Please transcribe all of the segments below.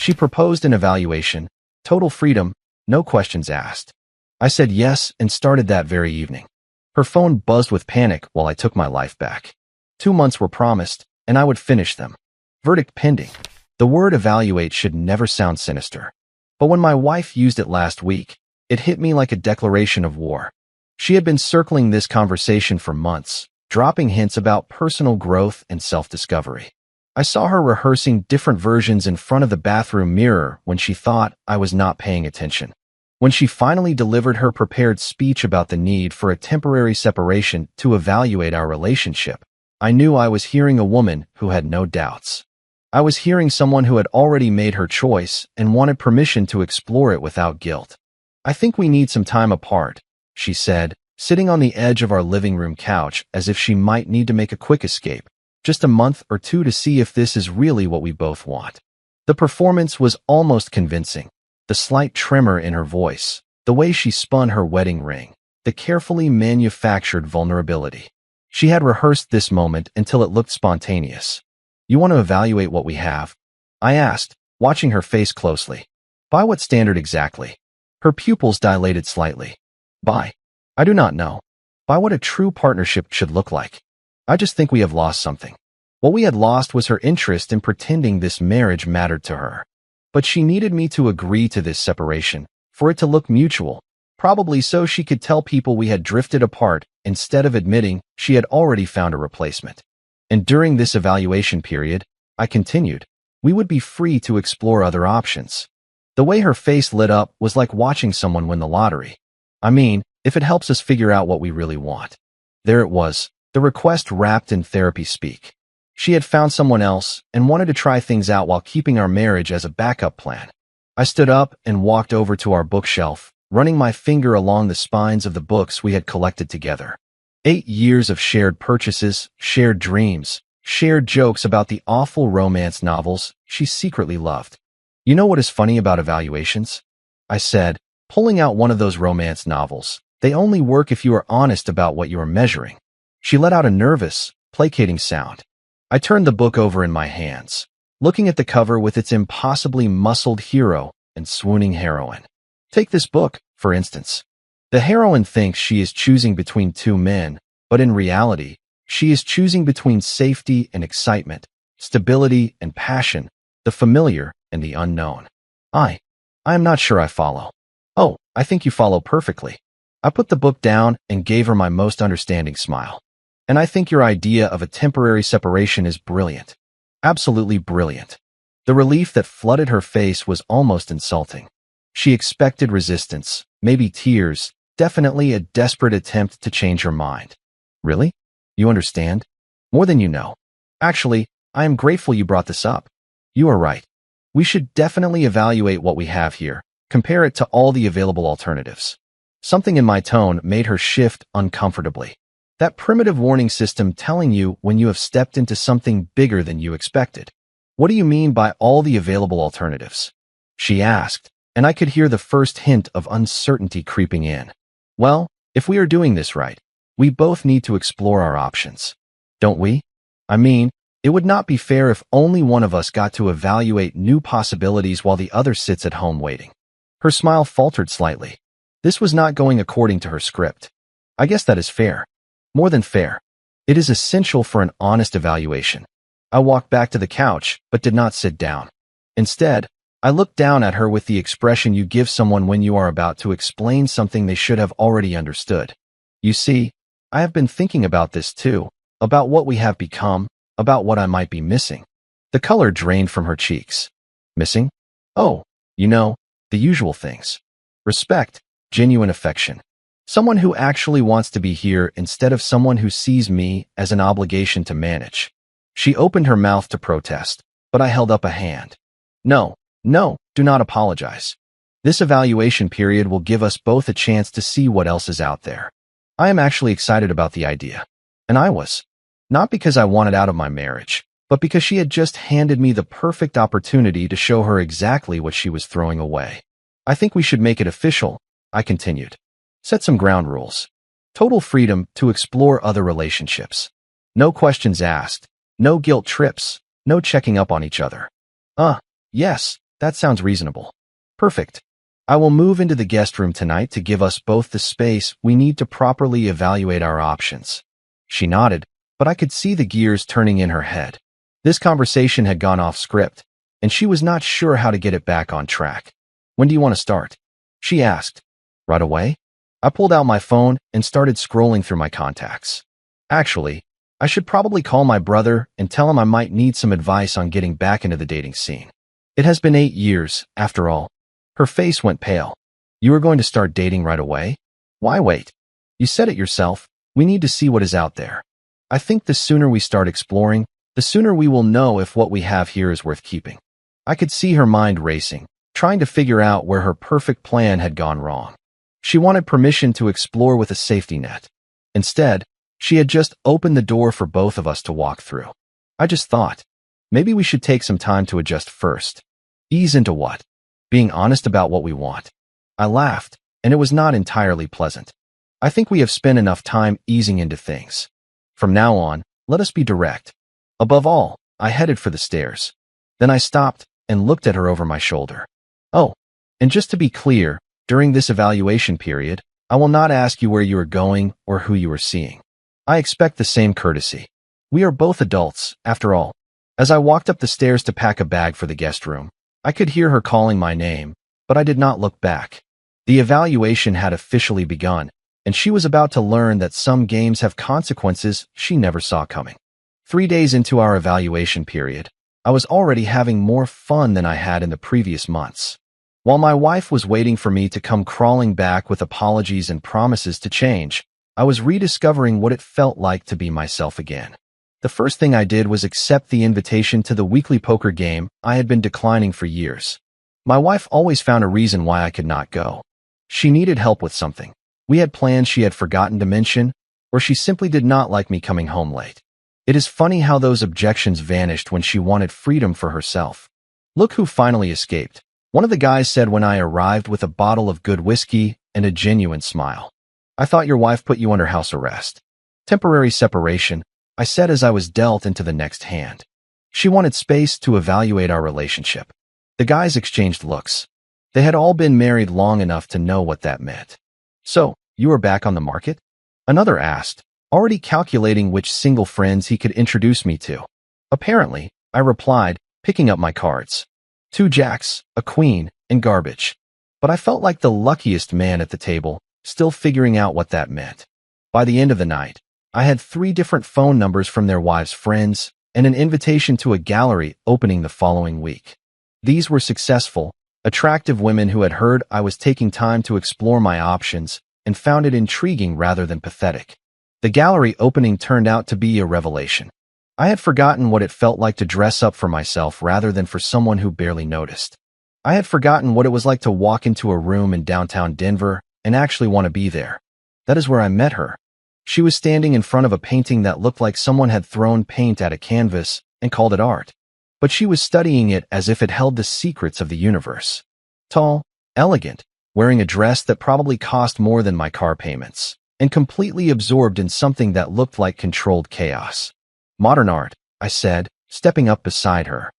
She proposed an evaluation, total freedom, no questions asked. I said yes and started that very evening. Her phone buzzed with panic while I took my life back. 2 months were promised, and I would finish them. Verdict pending. The word evaluate should never sound sinister. But when my wife used it last week, it hit me like a declaration of war. She had been circling this conversation for months, dropping hints about personal growth and self-discovery. I saw her rehearsing different versions in front of the bathroom mirror when she thought I was not paying attention. When she finally delivered her prepared speech about the need for a temporary separation to evaluate our relationship, I knew I was hearing a woman who had no doubts. I was hearing someone who had already made her choice and wanted permission to explore it without guilt. I think we need some time apart, she said, sitting on the edge of our living room couch as if she might need to make a quick escape. Just a month or two to see if this is really what we both want. The performance was almost convincing. The slight tremor in her voice, the way she spun her wedding ring, the carefully manufactured vulnerability. She had rehearsed this moment until it looked spontaneous. You want to evaluate what we have? I asked, watching her face closely. By what standard exactly? Her pupils dilated slightly. By? I do not know. By what a true partnership should look like. I just think we have lost something. What we had lost was her interest in pretending this marriage mattered to her. But she needed me to agree to this separation, for it to look mutual, probably so she could tell people we had drifted apart instead of admitting she had already found a replacement. And during this evaluation period, I continued, we would be free to explore other options. The way her face lit up was like watching someone win the lottery. I mean, if it helps us figure out what we really want. There it was, the request wrapped in therapy speak. She had found someone else and wanted to try things out while keeping our marriage as a backup plan. I stood up and walked over to our bookshelf, running my finger along the spines of the books we had collected together. 8 years of shared purchases, shared dreams, shared jokes about the awful romance novels she secretly loved. You know what is funny about evaluations? I said, pulling out one of those romance novels. They only work if you are honest about what you are measuring. She let out a nervous, placating sound. I turned the book over in my hands, looking at the cover with its impossibly muscled hero and swooning heroine. Take this book, for instance. The heroine thinks she is choosing between 2 men, but in reality, she is choosing between safety and excitement, stability and passion, the familiar and the unknown. I am not sure I follow. Oh, I think you follow perfectly. I put the book down and gave her my most understanding smile. And I think your idea of a temporary separation is brilliant. Absolutely brilliant. The relief that flooded her face was almost insulting. She expected resistance, maybe tears, definitely a desperate attempt to change her mind. Really? You understand? More than you know. Actually, I am grateful you brought this up. You are right. We should definitely evaluate what we have here, compare it to all the available alternatives. Something in my tone made her shift uncomfortably. That primitive warning system telling you when you have stepped into something bigger than you expected. What do you mean by all the available alternatives? She asked, and I could hear the first hint of uncertainty creeping in. Well, if we are doing this right, we both need to explore our options. Don't we? I mean, it would not be fair if only one of us got to evaluate new possibilities while the other sits at home waiting. Her smile faltered slightly. This was not going according to her script. I guess that is fair. More than fair. It is essential for an honest evaluation. I walked back to the couch, but did not sit down. Instead, I looked down at her with the expression you give someone when you are about to explain something they should have already understood. You see, I have been thinking about this too, about what we have become, about what I might be missing. The color drained from her cheeks. Missing? Oh, you know, the usual things. Respect, genuine affection. Someone who actually wants to be here instead of someone who sees me as an obligation to manage. She opened her mouth to protest, but I held up a hand. No, do not apologize. This evaluation period will give us both a chance to see what else is out there. I am actually excited about the idea. And I was. Not because I wanted out of my marriage, but because she had just handed me the perfect opportunity to show her exactly what she was throwing away. I think we should make it official, I continued. Set some ground rules. Total freedom to explore other relationships. No questions asked. No guilt trips. No checking up on each other. Yes, That sounds reasonable. Perfect. I will move into the guest room tonight to give us both the space we need to properly evaluate our options. She nodded, but I could see the gears turning in her head. This conversation had gone off script, and she was not sure how to get it back on track. When do you want to start? She asked. Right away? I pulled out my phone and started scrolling through my contacts. Actually, I should probably call my brother and tell him I might need some advice on getting back into the dating scene. It has been 8 years, after all. Her face went pale. You are going to start dating right away? Why wait? You said it yourself. We need to see what is out there. I think the sooner we start exploring, the sooner we will know if what we have here is worth keeping. I could see her mind racing, trying to figure out where her perfect plan had gone wrong. She wanted permission to explore with a safety net. Instead, she had just opened the door for both of us to walk through. I just thought, maybe we should take some time to adjust first. Ease into what? Being honest about what we want. I laughed, and it was not entirely pleasant. I think we have spent enough time easing into things. From now on, let us be direct. Above all, I headed for the stairs. Then I stopped and looked at her over my shoulder. Oh, and just to be clear, during this evaluation period, I will not ask you where you are going or who you are seeing. I expect the same courtesy. We are both adults, after all. As I walked up the stairs to pack a bag for the guest room, I could hear her calling my name, but I did not look back. The evaluation had officially begun, and she was about to learn that some games have consequences she never saw coming. 3 days into our evaluation period, I was already having more fun than I had in the previous months. While my wife was waiting for me to come crawling back with apologies and promises to change, I was rediscovering what it felt like to be myself again. The first thing I did was accept the invitation to the weekly poker game I had been declining for years. My wife always found a reason why I could not go. She needed help with something. We had plans she had forgotten to mention, or she simply did not like me coming home late. It is funny how those objections vanished when she wanted freedom for herself. Look who finally escaped, one of the guys said when I arrived with a bottle of good whiskey and a genuine smile. I thought your wife put you under house arrest. Temporary separation, I said as I was dealt into the next hand. She wanted space to evaluate our relationship. The guys exchanged looks. They had all been married long enough to know what that meant. So, you are back on the market? Another asked, already calculating which single friends he could introduce me to. Apparently, I replied, picking up my cards. 2 jacks, a queen, and garbage. But I felt like the luckiest man at the table, still figuring out what that meant. By the end of the night, I had 3 different phone numbers from their wives' friends and an invitation to a gallery opening the following week. These were successful, attractive women who had heard I was taking time to explore my options and found it intriguing rather than pathetic. The gallery opening turned out to be a revelation. I had forgotten what it felt like to dress up for myself rather than for someone who barely noticed. I had forgotten what it was like to walk into a room in downtown Denver and actually want to be there. That is where I met her. She was standing in front of a painting that looked like someone had thrown paint at a canvas and called it art. But she was studying it as if it held the secrets of the universe. Tall, elegant, wearing a dress that probably cost more than my car payments, and completely absorbed in something that looked like controlled chaos. Modern art, I said, stepping up beside her.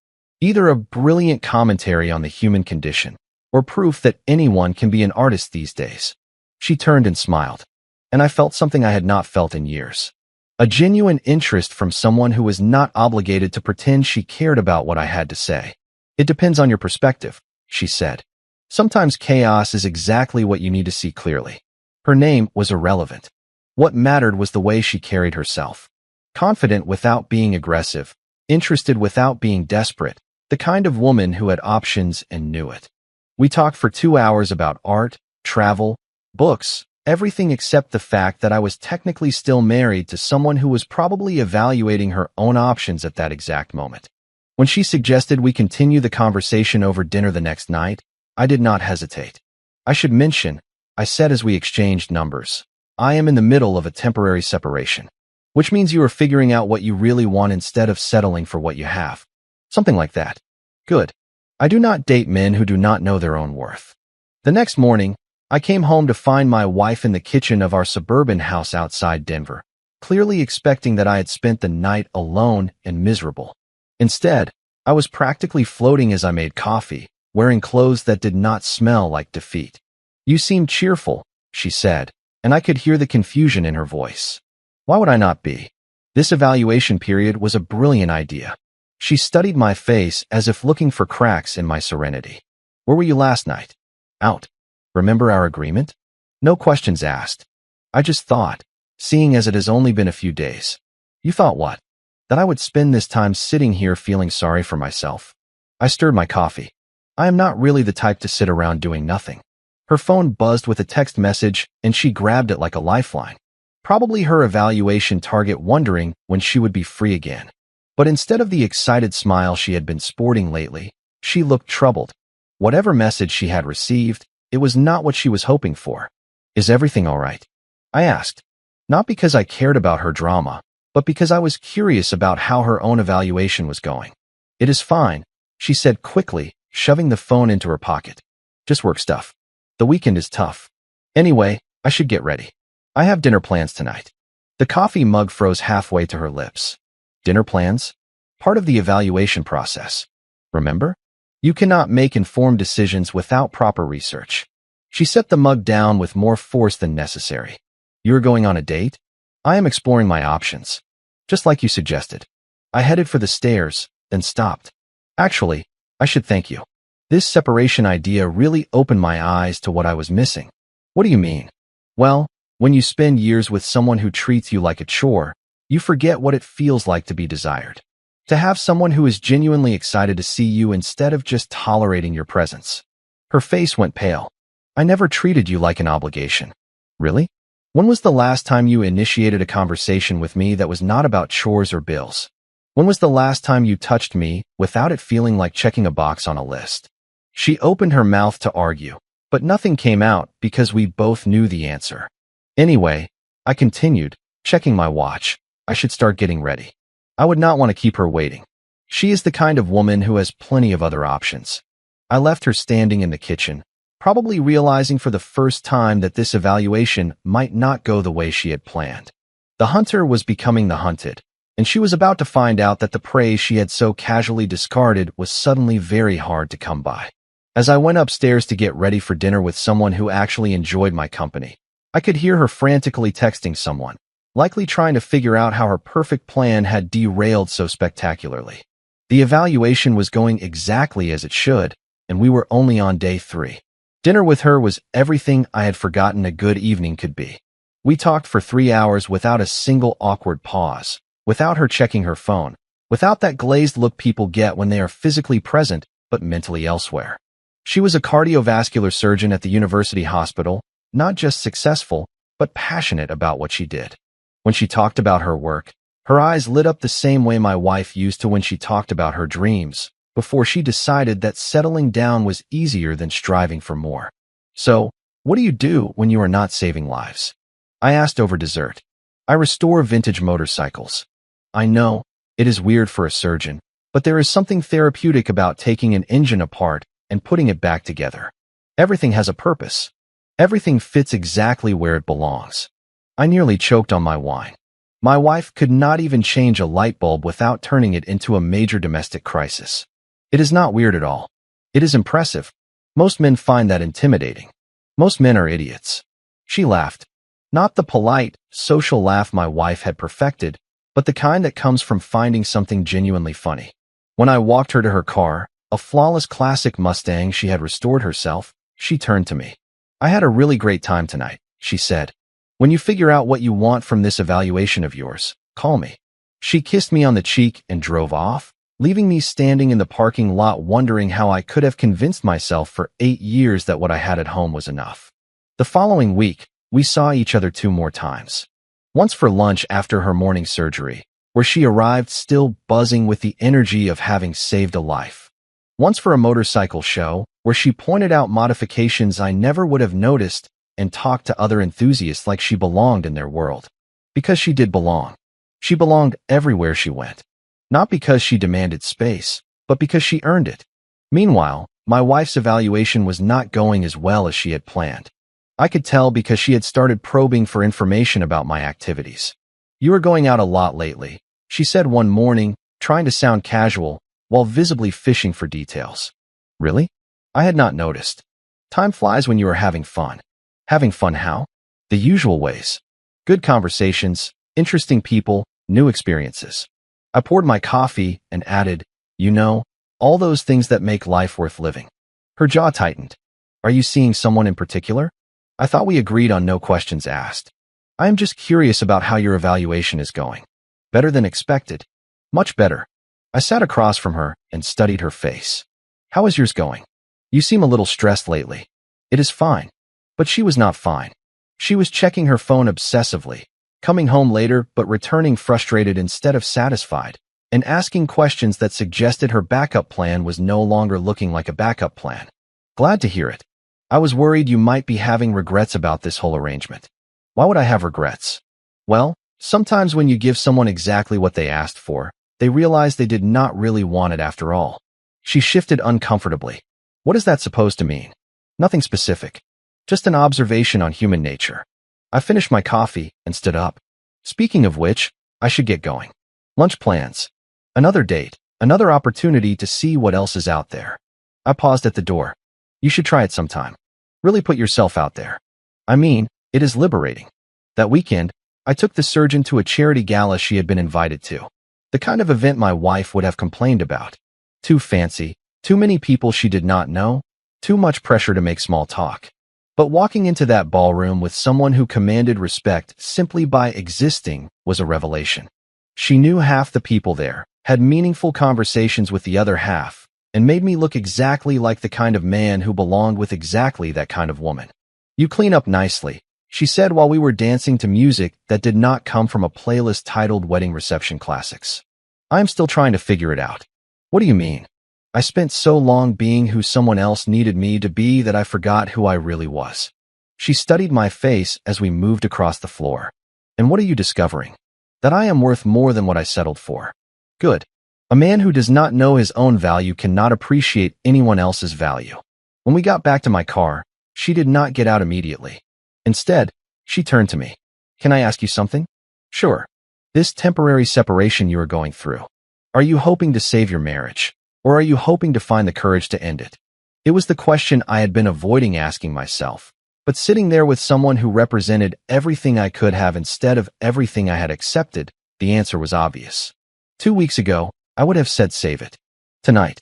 Either a brilliant commentary on the human condition, or proof that anyone can be an artist these days. She turned and smiled, and I felt something I had not felt in years. A genuine interest from someone who was not obligated to pretend she cared about what I had to say. It depends on your perspective, she said. Sometimes chaos is exactly what you need to see clearly. Her name was irrelevant. What mattered was the way she carried herself. Confident without being aggressive, interested without being desperate, the kind of woman who had options and knew it. We talked for 2 hours about art, travel, books, everything except the fact that I was technically still married to someone who was probably evaluating her own options at that exact moment. When she suggested we continue the conversation over dinner the next night, I did not hesitate. I should mention, I said as we exchanged numbers, I am in the middle of a temporary separation, which means you are figuring out what you really want instead of settling for what you have. Something like that. Good. I do not date men who do not know their own worth. The next morning, I came home to find my wife in the kitchen of our suburban house outside Denver, clearly expecting that I had spent the night alone and miserable. Instead, I was practically floating as I made coffee, wearing clothes that did not smell like defeat. "You seem cheerful," she said, and I could hear the confusion in her voice. Why would I not be? This evaluation period was a brilliant idea. She studied my face as if looking for cracks in my serenity. "Where were you last night?" "Out. Remember our agreement?" No questions asked. "I just thought, seeing as it has only been a few days." "You thought what?" "That I would spend this time sitting here feeling sorry for myself." I stirred my coffee. I am not really the type to sit around doing nothing. Her phone buzzed with a text message, and she grabbed it like a lifeline. Probably her evaluation target, wondering when she would be free again. But instead of the excited smile she had been sporting lately, she looked troubled. Whatever message she had received, it was not what she was hoping for. "Is everything all right?" I asked. Not because I cared about her drama, but because I was curious about how her own evaluation was going. "It is fine," she said quickly, shoving the phone into her pocket. "Just work stuff. The weekend is tough. Anyway, I should get ready. I have dinner plans tonight." The coffee mug froze halfway to her lips. Dinner plans? Part of the evaluation process. Remember? You cannot make informed decisions without proper research. She set the mug down with more force than necessary. "You are going on a date?" "I am exploring my options. Just like you suggested." I headed for the stairs, then stopped. "Actually, I should thank you. This separation idea really opened my eyes to what I was missing." "What do you mean?" "Well, when you spend years with someone who treats you like a chore, you forget what it feels like to be desired. To have someone who is genuinely excited to see you instead of just tolerating your presence." Her face went pale. "I never treated you like an obligation." "Really? When was the last time you initiated a conversation with me that was not about chores or bills? When was the last time you touched me without it feeling like checking a box on a list?" She opened her mouth to argue, but nothing came out because we both knew the answer. "Anyway," I continued, checking my watch, "I should start getting ready. I would not want to keep her waiting. She is the kind of woman who has plenty of other options." I left her standing in the kitchen, probably realizing for the first time that this evaluation might not go the way she had planned. The hunter was becoming the hunted, and she was about to find out that the prey she had so casually discarded was suddenly very hard to come by. As I went upstairs to get ready for dinner with someone who actually enjoyed my company, I could hear her frantically texting someone, likely trying to figure out how her perfect plan had derailed so spectacularly. The evaluation was going exactly as it should, and we were only on day 3. Dinner with her was everything I had forgotten a good evening could be. We talked for 3 hours without a single awkward pause, without her checking her phone, without that glazed look people get when they are physically present but mentally elsewhere. She was a cardiovascular surgeon at the university hospital, not just successful, but passionate about what she did. When she talked about her work, her eyes lit up the same way my wife used to when she talked about her dreams, before she decided that settling down was easier than striving for more. "So, what do you do when you are not saving lives?" I asked over dessert. "I restore vintage motorcycles." I know, it is weird for a surgeon, but there is something therapeutic about taking an engine apart and putting it back together. Everything has a purpose. Everything fits exactly where it belongs. I nearly choked on my wine. My wife could not even change a light bulb without turning it into a major domestic crisis. It is not weird at all. It is impressive. Most men find that intimidating. Most men are idiots. She laughed. Not the polite, social laugh my wife had perfected, but the kind that comes from finding something genuinely funny. When I walked her to her car, a flawless classic Mustang she had restored herself, she turned to me. "I had a really great time tonight," she said. "When you figure out what you want from this evaluation of yours, call me." She kissed me on the cheek and drove off, leaving me standing in the parking lot wondering how I could have convinced myself for 8 years that what I had at home was enough. The following week, we saw each other 2 more times. Once for lunch after her morning surgery, where she arrived still buzzing with the energy of having saved a life. Once for a motorcycle show, where she pointed out modifications I never would have noticed and talked to other enthusiasts like she belonged in their world. Because she did belong. She belonged everywhere she went. Not because she demanded space, but because she earned it. Meanwhile, my wife's evaluation was not going as well as she had planned. I could tell because she had started probing for information about my activities. "You are going out a lot lately," she said one morning, trying to sound casual, while visibly fishing for details. "Really?" I had not noticed. Time flies when you are having fun. Having fun how? The usual ways. Good conversations, interesting people, new experiences. I poured my coffee and added, all those things that make life worth living. Her jaw tightened. Are you seeing someone in particular? I thought we agreed on no questions asked. I am just curious about how your evaluation is going. Better than expected. Much better. I sat across from her and studied her face. How is yours going? You seem a little stressed lately. It is fine. But she was not fine. She was checking her phone obsessively, coming home later but returning frustrated instead of satisfied, and asking questions that suggested her backup plan was no longer looking like a backup plan. Glad to hear it. I was worried you might be having regrets about this whole arrangement. Why would I have regrets? Well, sometimes when you give someone exactly what they asked for, they realize they did not really want it after all. She shifted uncomfortably. What is that supposed to mean? Nothing specific. Just an observation on human nature. I finished my coffee and stood up. Speaking of which, I should get going. Lunch plans. Another date. Another opportunity to see what else is out there. I paused at the door. You should try it sometime. Really put yourself out there. I mean, it is liberating. That weekend, I took the surgeon to a charity gala she had been invited to. The kind of event my wife would have complained about. Too fancy, too many people she did not know, too much pressure to make small talk. But walking into that ballroom with someone who commanded respect simply by existing was a revelation. She knew half the people there, had meaningful conversations with the other half, and made me look exactly like the kind of man who belonged with exactly that kind of woman. You clean up nicely, she said while we were dancing to music that did not come from a playlist titled Wedding Reception Classics. I am still trying to figure it out. What do you mean? I spent so long being who someone else needed me to be that I forgot who I really was. She studied my face as we moved across the floor. And what are you discovering? That I am worth more than what I settled for. Good. A man who does not know his own value cannot appreciate anyone else's value. When we got back to my car, she did not get out immediately. Instead, she turned to me. Can I ask you something? Sure. This temporary separation you are going through. Are you hoping to save your marriage? Or are you hoping to find the courage to end it? It was the question I had been avoiding asking myself, but sitting there with someone who represented everything I could have instead of everything I had accepted, the answer was obvious. 2 weeks ago, I would have said save it. Tonight,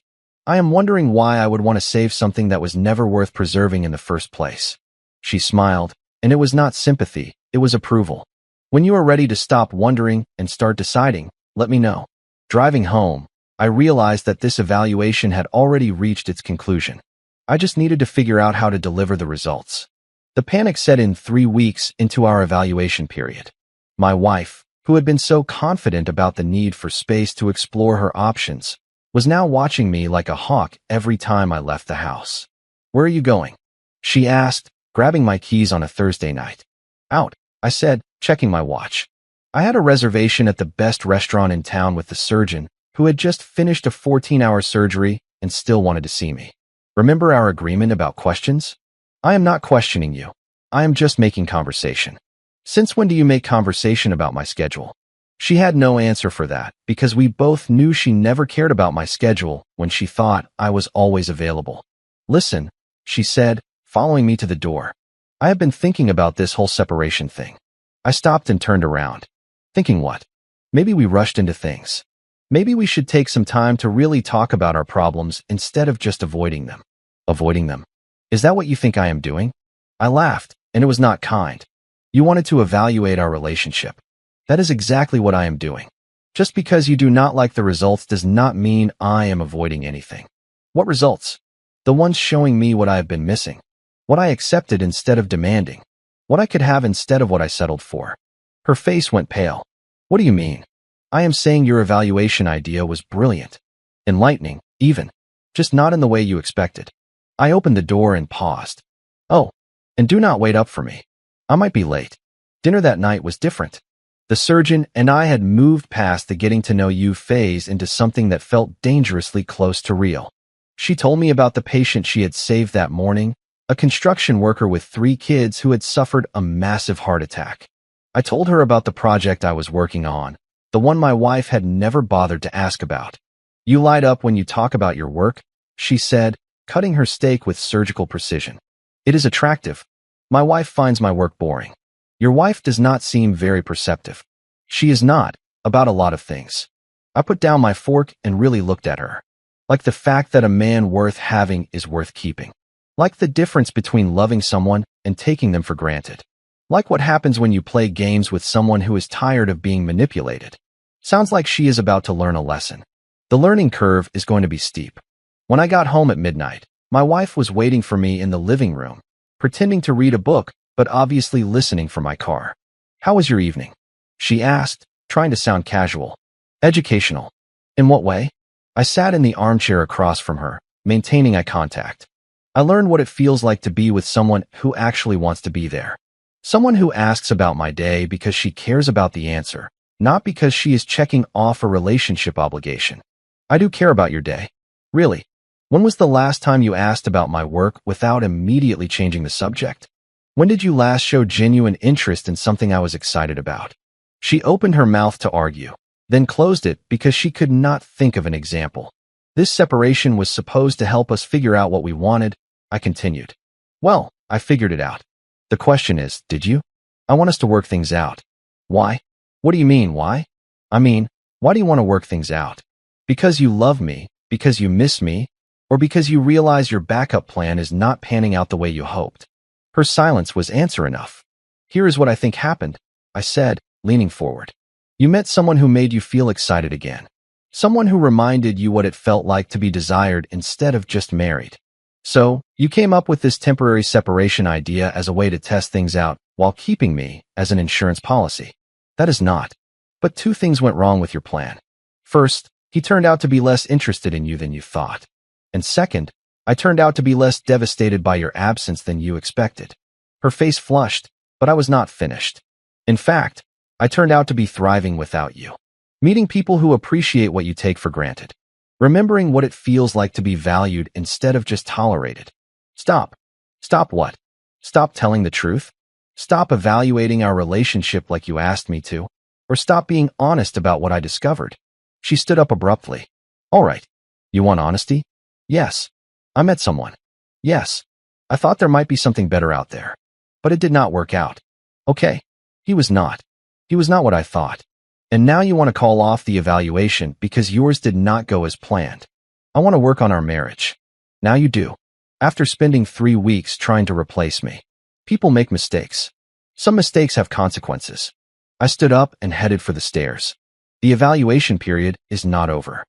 I am wondering why I would want to save something that was never worth preserving in the first place. She smiled, and it was not sympathy, it was approval. When you are ready to stop wondering and start deciding, let me know. Driving home, I realized that this evaluation had already reached its conclusion. I just needed to figure out how to deliver the results. The panic set in 3 weeks into our evaluation period. My wife, who had been so confident about the need for space to explore her options, was now watching me like a hawk every time I left the house. Where are you going? She asked, grabbing my keys on a Thursday night. Out, I said, checking my watch. I had a reservation at the best restaurant in town with the surgeon, who had just finished a 14-hour surgery and still wanted to see me. Remember our agreement about questions? I am not questioning you. I am just making conversation. Since when do you make conversation about my schedule? She had no answer for that because we both knew she never cared about my schedule when she thought I was always available. Listen, she said, following me to the door. I have been thinking about this whole separation thing. I stopped and turned around. Thinking what? Maybe we rushed into things. Maybe we should take some time to really talk about our problems instead of just avoiding them. Avoiding them? Is that what you think I am doing? I laughed, and it was not kind. You wanted to evaluate our relationship. That is exactly what I am doing. Just because you do not like the results does not mean I am avoiding anything. What results? The ones showing me what I have been missing. What I accepted instead of demanding. What I could have instead of what I settled for. Her face went pale. What do you mean? I am saying your evaluation idea was brilliant. Enlightening, even. Just not in the way you expected. I opened the door and paused. Oh, and do not wait up for me. I might be late. Dinner that night was different. The surgeon and I had moved past the getting to know you phase into something that felt dangerously close to real. She told me about the patient she had saved that morning, a construction worker with 3 kids who had suffered a massive heart attack. I told her about the project I was working on, the one my wife had never bothered to ask about. You light up when you talk about your work, she said, cutting her steak with surgical precision. It is attractive. My wife finds my work boring. Your wife does not seem very perceptive. She is not, about a lot of things. I put down my fork and really looked at her. Like the fact that a man worth having is worth keeping. Like the difference between loving someone and taking them for granted. Like what happens when you play games with someone who is tired of being manipulated. Sounds like she is about to learn a lesson. The learning curve is going to be steep. When I got home at midnight, my wife was waiting for me in the living room, pretending to read a book, but obviously listening for my car. "How was your evening?" she asked, trying to sound casual. "Educational." "In what way?" I sat in the armchair across from her, maintaining eye contact. I learned what it feels like to be with someone who actually wants to be there. Someone who asks about my day because she cares about the answer, not because she is checking off a relationship obligation. "I do care about your day." "Really? When was the last time you asked about my work without immediately changing the subject? When did you last show genuine interest in something I was excited about?" She opened her mouth to argue, then closed it because she could not think of an example. This separation was supposed to help us figure out what we wanted. I continued. "Well, I figured it out. The question is, did you? I want us to work things out." "Why?" "What do you mean, why?" "I mean, why do you want to work things out? Because you love me, because you miss me, or because you realize your backup plan is not panning out the way you hoped?" Her silence was answer enough. "Here is what I think happened," I said, leaning forward. "You met someone who made you feel excited again. Someone who reminded you what it felt like to be desired instead of just married. So, you came up with this temporary separation idea as a way to test things out while keeping me as an insurance policy. That is not. But two things went wrong with your plan. First, he turned out to be less interested in you than you thought. And second, I turned out to be less devastated by your absence than you expected." Her face flushed, but I was not finished. "In fact, I turned out to be thriving without you. Meeting people who appreciate what you take for granted. Remembering what it feels like to be valued instead of just tolerated." "Stop." "Stop what?" "Stop telling the truth? Stop evaluating our relationship like you asked me to, or stop being honest about what I discovered." She stood up abruptly. "All right. You want honesty?" "Yes. I met someone." "Yes. I thought there might be something better out there. But it did not work out." "Okay. He was not. He was not what I thought. And now you want to call off the evaluation because yours did not go as planned. I want to work on our marriage. Now you do. After spending 3 weeks trying to replace me. People make mistakes. Some mistakes have consequences." I stood up and headed for the stairs. "The evaluation period is not over.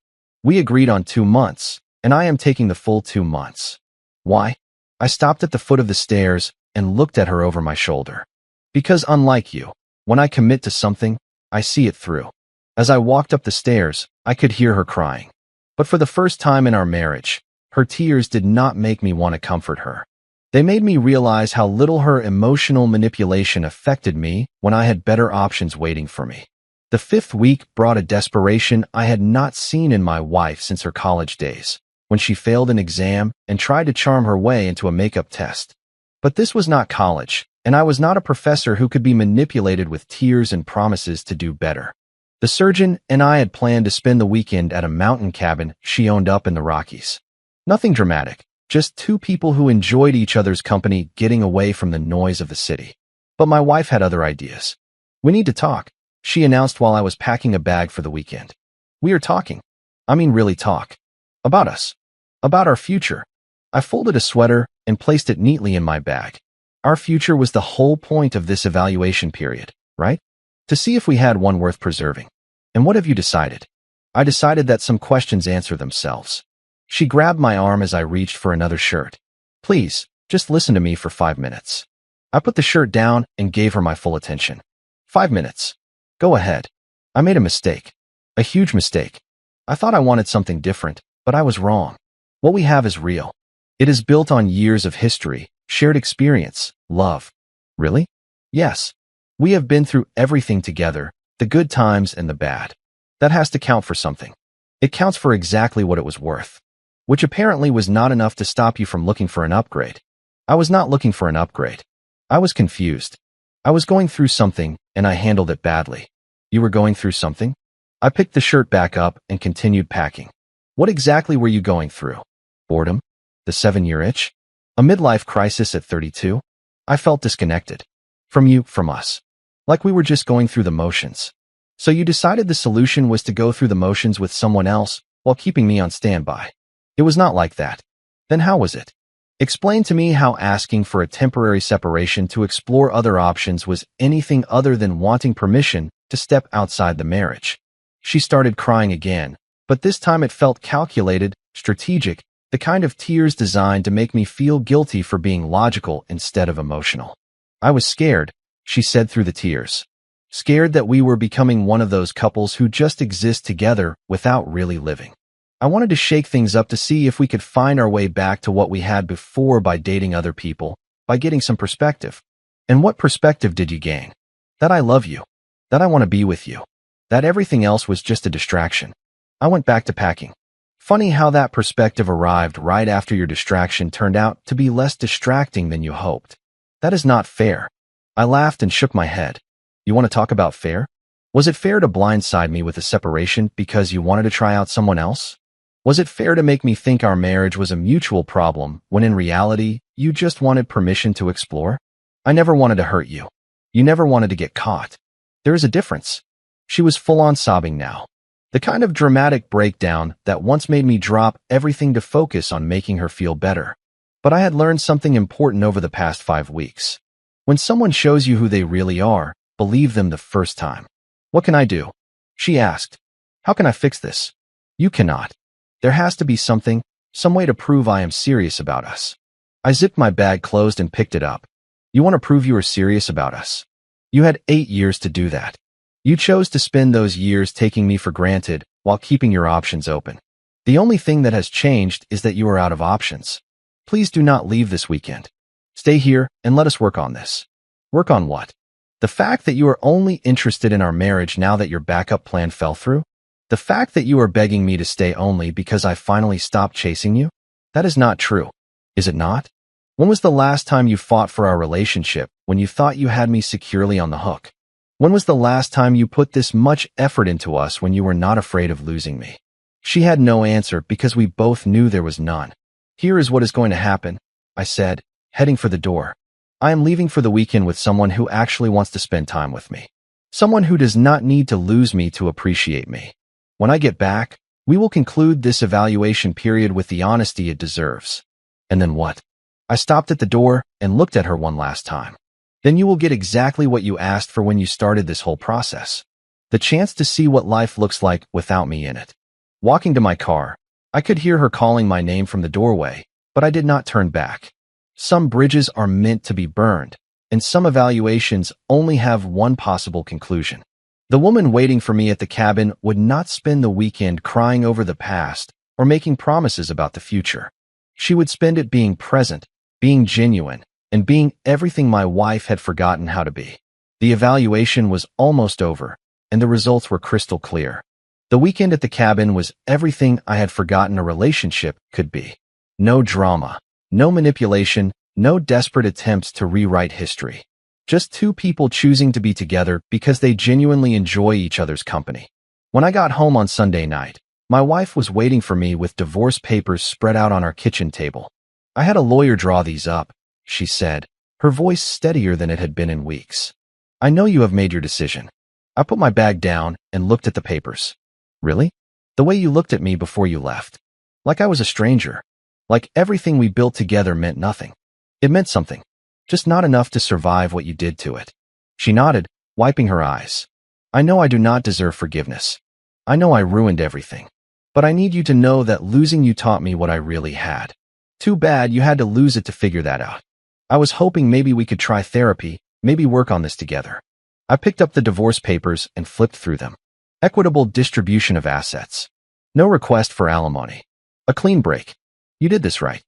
We agreed on 2 months, and I am taking the full 2 months." "Why?" I stopped at the foot of the stairs and looked at her over my shoulder. "Because unlike you, when I commit to something, I see it through." As I walked up the stairs, I could hear her crying. But for the first time in our marriage, her tears did not make me want to comfort her. They made me realize how little her emotional manipulation affected me when I had better options waiting for me. The 5th week brought a desperation I had not seen in my wife since her college days, when she failed an exam and tried to charm her way into a makeup test. But this was not college, and I was not a professor who could be manipulated with tears and promises to do better. The surgeon and I had planned to spend the weekend at a mountain cabin she owned up in the Rockies. Nothing dramatic, just 2 people who enjoyed each other's company getting away from the noise of the city. But my wife had other ideas. "We need to talk," she announced while I was packing a bag for the weekend. "We are talking. I mean really talk. About us. About our future." I folded a sweater and placed it neatly in my bag. Our future was the whole point of this evaluation period, right? To see if we had one worth preserving. "And what have you decided?" "I decided that some questions answer themselves." She grabbed my arm as I reached for another shirt. "Please, just listen to me for 5 minutes." I put the shirt down and gave her my full attention. 5 minutes. Go ahead. I made a mistake. A huge mistake. I thought I wanted something different, but I was wrong. What we have is real. It is built on years of history, shared experience, love. Really? Yes. We have been through everything together, the good times and the bad. That has to count for something. It counts for exactly what it was worth. Which apparently was not enough to stop you from looking for an upgrade. I was not looking for an upgrade. I was confused. I was going through something, and I handled it badly. You were going through something? I picked the shirt back up and continued packing. What exactly were you going through? Boredom? The 7-year itch? A midlife crisis at 32? I felt disconnected. From you, from us. Like we were just going through the motions. So you decided the solution was to go through the motions with someone else while keeping me on standby. It was not like that. Then how was it? Explain to me how asking for a temporary separation to explore other options was anything other than wanting permission to step outside the marriage. She started crying again, but this time it felt calculated, strategic, the kind of tears designed to make me feel guilty for being logical instead of emotional. I was scared, she said through the tears. Scared that we were becoming one of those couples who just exist together without really living. I wanted to shake things up to see if we could find our way back to what we had before by dating other people, by getting some perspective. And what perspective did you gain? That I love you. That I want to be with you. That everything else was just a distraction. I went back to packing. Funny how that perspective arrived right after your distraction turned out to be less distracting than you hoped. That is not fair. I laughed and shook my head. You want to talk about fair? Was it fair to blindside me with a separation because you wanted to try out someone else? Was it fair to make me think our marriage was a mutual problem when in reality, you just wanted permission to explore? I never wanted to hurt you. You never wanted to get caught. There is a difference. She was full-on sobbing now. The kind of dramatic breakdown that once made me drop everything to focus on making her feel better. But I had learned something important over the past 5 weeks. When someone shows you who they really are, believe them the first time. What can I do? She asked. How can I fix this? You cannot. There has to be something, some way to prove I am serious about us. I zipped my bag closed and picked it up. You want to prove you are serious about us? You had 8 years to do that. You chose to spend those years taking me for granted while keeping your options open. The only thing that has changed is that you are out of options. Please do not leave this weekend. Stay here and let us work on this. Work on what? The fact that you are only interested in our marriage now that your backup plan fell through? The fact that you are begging me to stay only because I finally stopped chasing you? That is not true. Is it not? When was the last time you fought for our relationship when you thought you had me securely on the hook? When was the last time you put this much effort into us when you were not afraid of losing me? She had no answer because we both knew there was none. Here is what is going to happen, I said, heading for the door. I am leaving for the weekend with someone who actually wants to spend time with me. Someone who does not need to lose me to appreciate me. When I get back, we will conclude this evaluation period with the honesty it deserves. And then what? I stopped at the door and looked at her one last time. Then you will get exactly what you asked for when you started this whole process. The chance to see what life looks like without me in it. Walking to my car, I could hear her calling my name from the doorway, but I did not turn back. Some bridges are meant to be burned, and some evaluations only have one possible conclusion. The woman waiting for me at the cabin would not spend the weekend crying over the past or making promises about the future. She would spend it being present, being genuine, and being everything my wife had forgotten how to be. The evaluation was almost over, and the results were crystal clear. The weekend at the cabin was everything I had forgotten a relationship could be. No drama, no manipulation, no desperate attempts to rewrite history. Just two people choosing to be together because they genuinely enjoy each other's company. When I got home on Sunday night, my wife was waiting for me with divorce papers spread out on our kitchen table. I had a lawyer draw these up, she said, her voice steadier than it had been in weeks. I know you have made your decision. I put my bag down and looked at the papers. Really? The way you looked at me before you left. Like I was a stranger. Like everything we built together meant nothing. It meant something. Just not enough to survive what you did to it. She nodded, wiping her eyes. I know I do not deserve forgiveness. I know I ruined everything. But I need you to know that losing you taught me what I really had. Too bad you had to lose it to figure that out. I was hoping maybe we could try therapy, maybe work on this together. I picked up the divorce papers and flipped through them. Equitable distribution of assets. No request for alimony. A clean break. You did this right.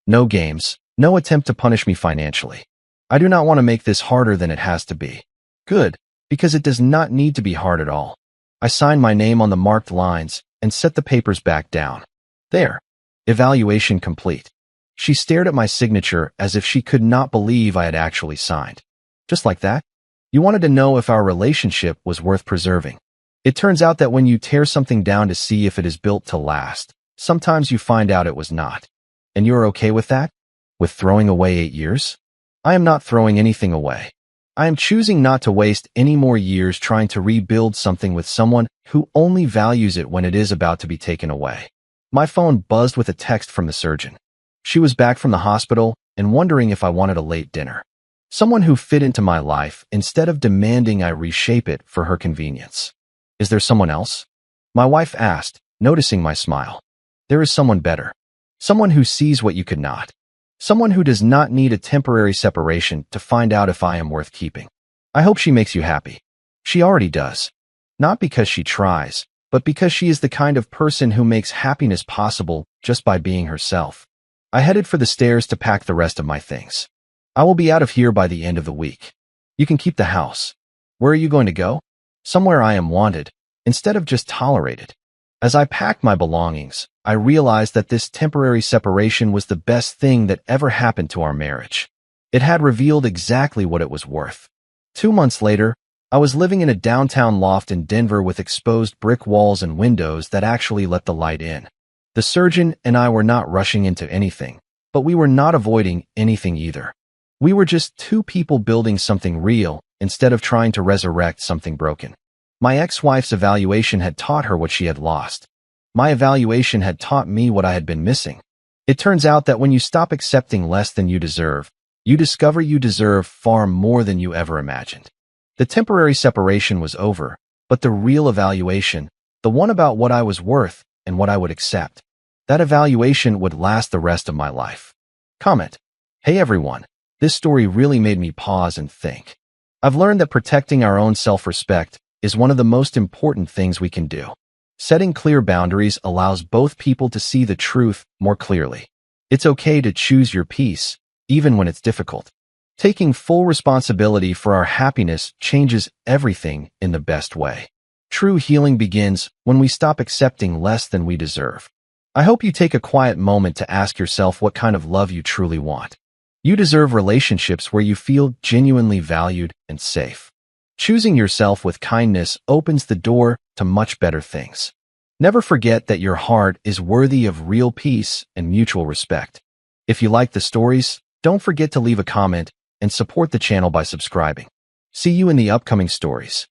No games, no attempt to punish me financially. I do not want to make this harder than it has to be. Good, because it does not need to be hard at all. I signed my name on the marked lines and set the papers back down. There. Evaluation complete. She stared at my signature as if she could not believe I had actually signed. Just like that? You wanted to know if our relationship was worth preserving. It turns out that when you tear something down to see if it is built to last, sometimes you find out it was not. And you're okay with that? With throwing away 8 years? I am not throwing anything away. I am choosing not to waste any more years trying to rebuild something with someone who only values it when it is about to be taken away. My phone buzzed with a text from the surgeon. She was back from the hospital and wondering if I wanted a late dinner. Someone who fit into my life instead of demanding I reshape it for her convenience. Is there someone else? My wife asked, noticing my smile. There is someone better. Someone who sees what you could not. Someone who does not need a temporary separation to find out if I am worth keeping. I hope she makes you happy. She already does. Not because she tries, but because she is the kind of person who makes happiness possible just by being herself. I headed for the stairs to pack the rest of my things. I will be out of here by the end of the week. You can keep the house. Where are you going to go? Somewhere I am wanted, instead of just tolerated. As I packed my belongings, I realized that this temporary separation was the best thing that ever happened to our marriage. It had revealed exactly what it was worth. 2 months later, I was living in a downtown loft in Denver with exposed brick walls and windows that actually let the light in. The surgeon and I were not rushing into anything, but we were not avoiding anything either. We were just two people building something real instead of trying to resurrect something broken. My ex-wife's evaluation had taught her what she had lost. My evaluation had taught me what I had been missing. It turns out that when you stop accepting less than you deserve, you discover you deserve far more than you ever imagined. The temporary separation was over, but the real evaluation, the one about what I was worth and what I would accept, that evaluation would last the rest of my life. Comment. Hey everyone, this story really made me pause and think. I've learned that protecting our own self-respect is one of the most important things we can do. Setting clear boundaries allows both people to see the truth more clearly. It's okay to choose your peace, even when it's difficult. Taking full responsibility for our happiness changes everything in the best way. True healing begins when we stop accepting less than we deserve. I hope you take a quiet moment to ask yourself what kind of love you truly want. You deserve relationships where you feel genuinely valued and safe. Choosing yourself with kindness opens the door to much better things. Never forget that your heart is worthy of real peace and mutual respect. If you like the stories, don't forget to leave a comment and support the channel by subscribing. See you in the upcoming stories.